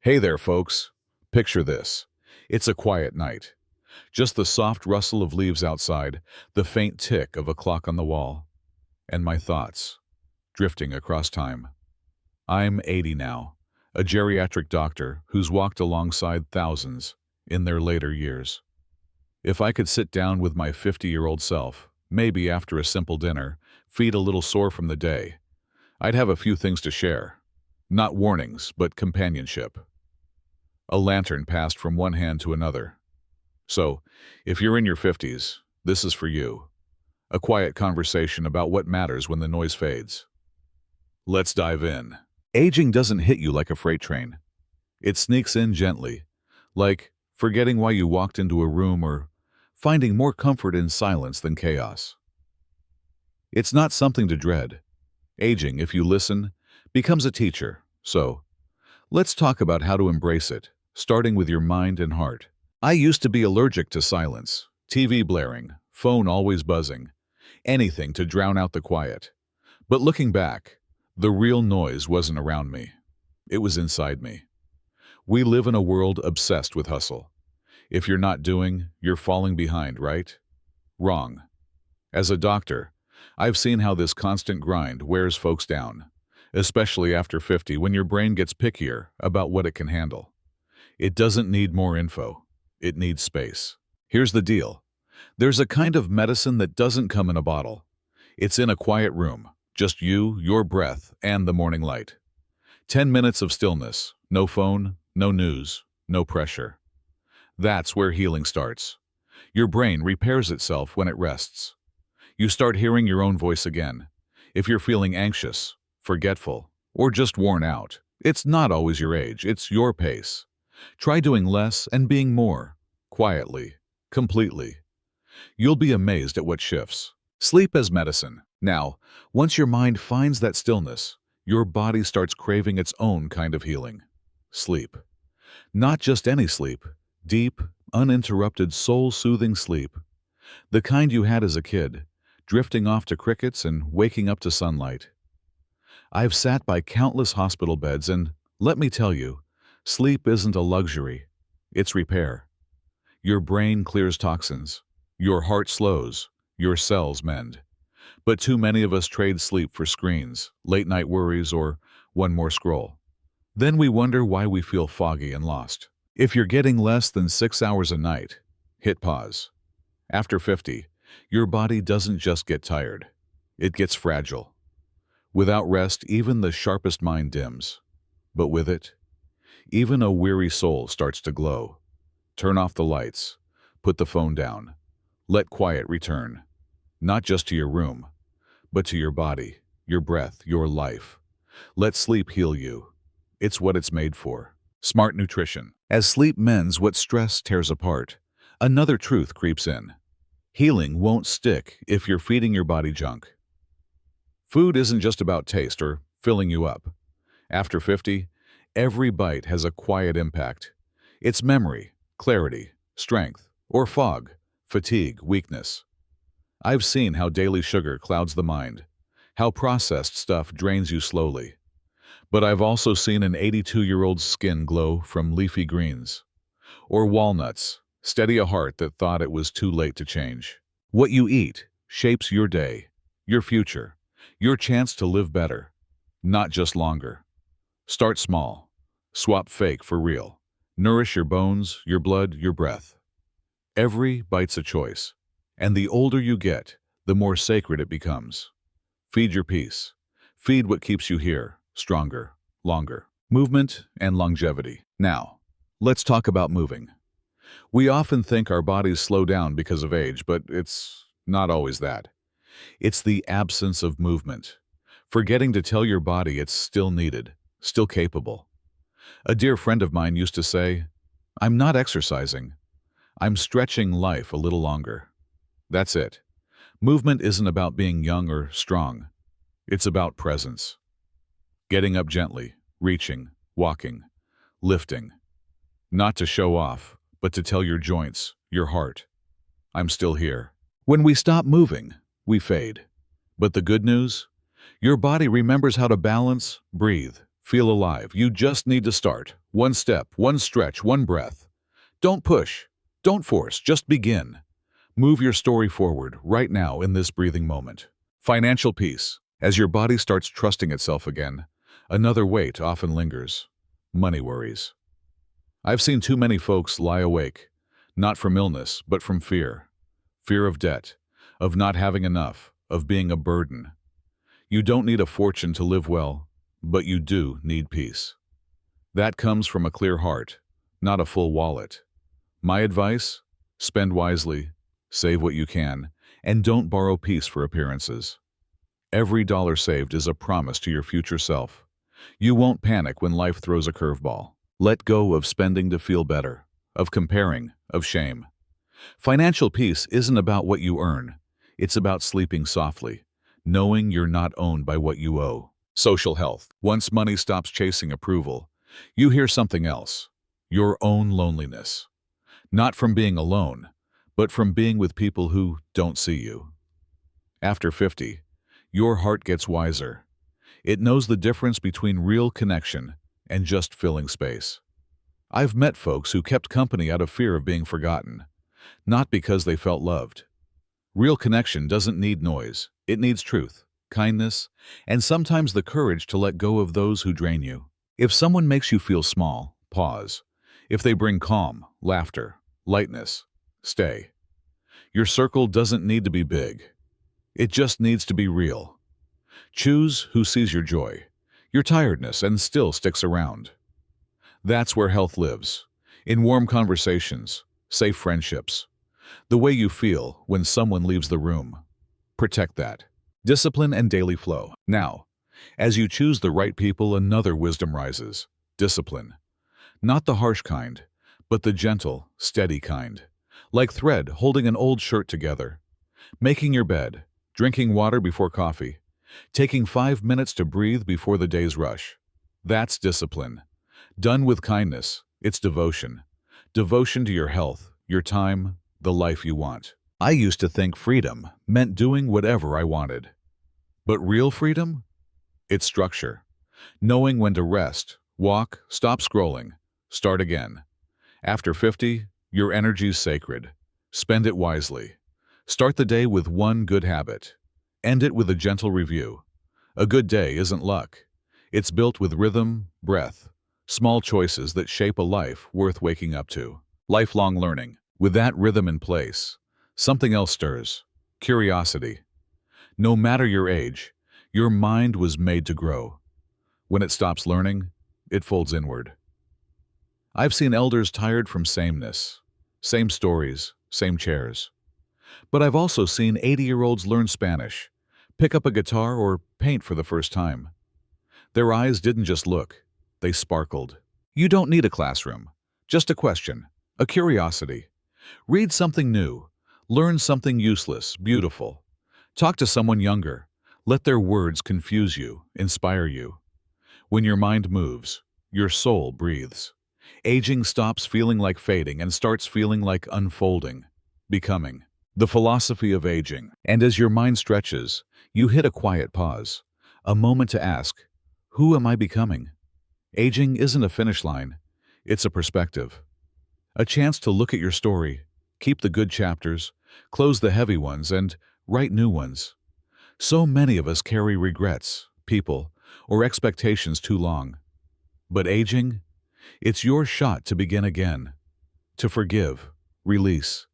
Hey there, folks. Picture this. It's a quiet night. Just the soft rustle of leaves outside, the faint tick of a clock on the wall, and my thoughts, drifting across time. I'm 80 now, a geriatric doctor who's walked alongside thousands in their later years. If I could sit down with my 50-year-old self, maybe after a simple dinner, feet a little sore from the day, I'd have a few things to share. Not warnings, but companionship. A lantern passed from one hand to another. So, if you're in your 50s, this is for you. A quiet conversation about what matters when the noise fades. Let's dive in. Aging doesn't hit you like a freight train. It sneaks in gently, like forgetting why you walked into a room or finding more comfort in silence than chaos. It's not something to dread. Aging, if you listen, becomes a teacher. So, let's talk about how to embrace it, starting with your mind and heart. I used to be allergic to silence, TV blaring, phone always buzzing, anything to drown out the quiet. But looking back, the real noise wasn't around me. It was inside me. We live in a world obsessed with hustle. If you're not doing, you're falling behind, right? Wrong. As a doctor, I've seen how this constant grind wears folks down, especially after 50 when your brain gets pickier about what it can handle. It doesn't need more info. It needs space. Here's the deal. There's a kind of medicine that doesn't come in a bottle. It's in a quiet room, just you, your breath, and the morning light. 10 minutes of stillness, no phone, no news, no pressure. That's where healing starts. Your brain repairs itself when it rests. You start hearing your own voice again. If you're feeling anxious, forgetful, or just worn out, it's not always your age, it's your pace. Try doing less and being more, quietly, completely. You'll be amazed at what shifts. Sleep as medicine. Now, once your mind finds that stillness, your body starts craving its own kind of healing. Sleep. Not just any sleep, deep, uninterrupted, soul-soothing sleep. The kind you had as a kid, drifting off to crickets and waking up to sunlight. I've sat by countless hospital beds and, let me tell you, sleep isn't a luxury, it's repair. Your brain clears toxins, your heart slows, your cells mend. But too many of us trade sleep for screens, late-night worries, or one more scroll. Then we wonder why we feel foggy and lost. If you're getting less than 6 hours a night, hit pause. After 50, your body doesn't just get tired, it gets fragile. Without rest, even the sharpest mind dims. But with it, even a weary soul starts to glow. Turn off the lights. Put the phone down. Let quiet return. Not just to your room, but to your body, your breath, your life. Let sleep heal you. It's what it's made for. Smart nutrition. As sleep mends what stress tears apart, another truth creeps in. Healing won't stick if you're feeding your body junk. Food isn't just about taste or filling you up. After 50, every bite has a quiet impact. It's memory, clarity, strength, or fog, fatigue, weakness. I've seen how daily sugar clouds the mind, how processed stuff drains you slowly. But I've also seen an 82-year-old's skin glow from leafy greens. Or walnuts, steady a heart that thought it was too late to change. What you eat shapes your day, your future, your chance to live better, not just longer. Start small. Swap fake for real. Nourish your bones, your blood, your breath. Every bite's a choice, and the older you get, the more sacred it becomes. Feed your peace. Feed what keeps you here, stronger, longer. Movement and longevity. Now, let's talk about moving. We often think our bodies slow down because of age, but it's not always that. It's the absence of movement. Forgetting to tell your body it's still needed, still capable. A dear friend of mine used to say, "I'm not exercising. I'm stretching life a little longer." That's it. Movement isn't about being young or strong. It's about presence. Getting up gently, reaching, walking, lifting. Not to show off, but to tell your joints, your heart, I'm still here. When we stop moving, we fade. But the good news? Your body remembers how to balance, breathe, Feel alive. You just need to start. One step, one stretch, one breath. Don't push. Don't force. Just begin. Move your story forward right now in this breathing moment. Financial peace. As your body starts trusting itself again, another weight often lingers. Money worries. I've seen too many folks lie awake, not from illness, but from fear. Fear of debt, of not having enough, of being a burden. You don't need a fortune to live well, but you do need peace. That comes from a clear heart, not a full wallet. My advice? Spend wisely, save what you can, and don't borrow peace for appearances. Every dollar saved is a promise to your future self. You won't panic when life throws a curveball. Let go of spending to feel better, of comparing, of shame. Financial peace isn't about what you earn. It's about sleeping softly, knowing you're not owned by what you owe. Social health. Once money stops chasing approval, you hear something else. Your own loneliness. Not from being alone, but from being with people who don't see you. After 50, your heart gets wiser. It knows the difference between real connection and just filling space. I've met folks who kept company out of fear of being forgotten, not because they felt loved. Real connection doesn't need noise. It needs truth, kindness, and sometimes the courage to let go of those who drain you. If someone makes you feel small, pause. If they bring calm, laughter, lightness, stay. Your circle doesn't need to be big. It just needs to be real. Choose who sees your joy, your tiredness, and still sticks around. That's where health lives, in warm conversations, safe friendships. The way you feel when someone leaves the room. Protect that. Discipline and daily flow. Now, as you choose the right people, another wisdom rises. Discipline. Not the harsh kind, but the gentle, steady kind. Like thread holding an old shirt together. Making your bed, drinking water before coffee, taking 5 minutes to breathe before the day's rush. That's discipline. Done with kindness, it's devotion. Devotion to your health, your time, the life you want. I used to think freedom meant doing whatever I wanted. But real freedom? It's structure. Knowing when to rest, walk, stop scrolling, start again. After 50, your energy's sacred. Spend it wisely. Start the day with one good habit. End it with a gentle review. A good day isn't luck. It's built with rhythm, breath, small choices that shape a life worth waking up to. Lifelong learning. With that rhythm in place, something else stirs. Curiosity. No matter your age, your mind was made to grow. When it stops learning, it folds inward. I've seen elders tired from sameness. Same stories, same chairs. But I've also seen 80-year-olds learn Spanish, pick up a guitar, or paint for the first time. Their eyes didn't just look, they sparkled. You don't need a classroom, just a question, a curiosity. Read something new, learn something useless, beautiful. Talk to someone younger, let their words confuse you, inspire you. When your mind moves, your soul breathes. Aging stops feeling like fading and starts feeling like unfolding, becoming. The philosophy of aging. And as your mind stretches, you hit a quiet pause, a moment to ask, who am I becoming? Aging isn't a finish line, it's a perspective. A chance to look at your story, keep the good chapters, close the heavy ones, and write new ones. So many of us carry regrets, people, or expectations too long. But aging? It's your shot to begin again, to forgive, release.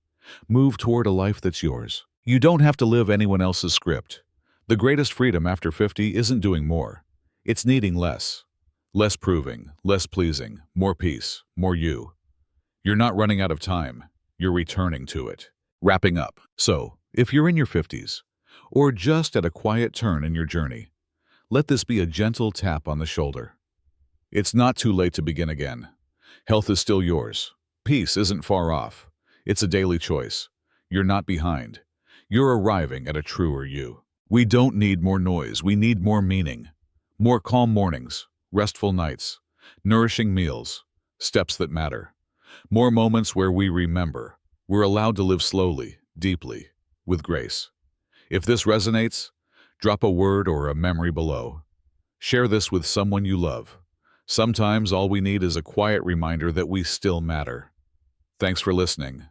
Move toward a life that's yours. You don't have to live anyone else's script. The greatest freedom after 50 isn't doing more. It's needing less. Less proving, less pleasing, more peace, more you. You're not running out of time. You're returning to it. Wrapping up. So, if you're in your 50s, or just at a quiet turn in your journey, let this be a gentle tap on the shoulder. It's not too late to begin again. Health is still yours. Peace isn't far off. It's a daily choice. You're not behind. You're arriving at a truer you. We don't need more noise. We need more meaning. More calm mornings, restful nights, nourishing meals, steps that matter. More moments where we remember. We're allowed to live slowly, deeply, with grace. If this resonates, drop a word or a memory below. Share this with someone you love. Sometimes all we need is a quiet reminder that we still matter. Thanks for listening.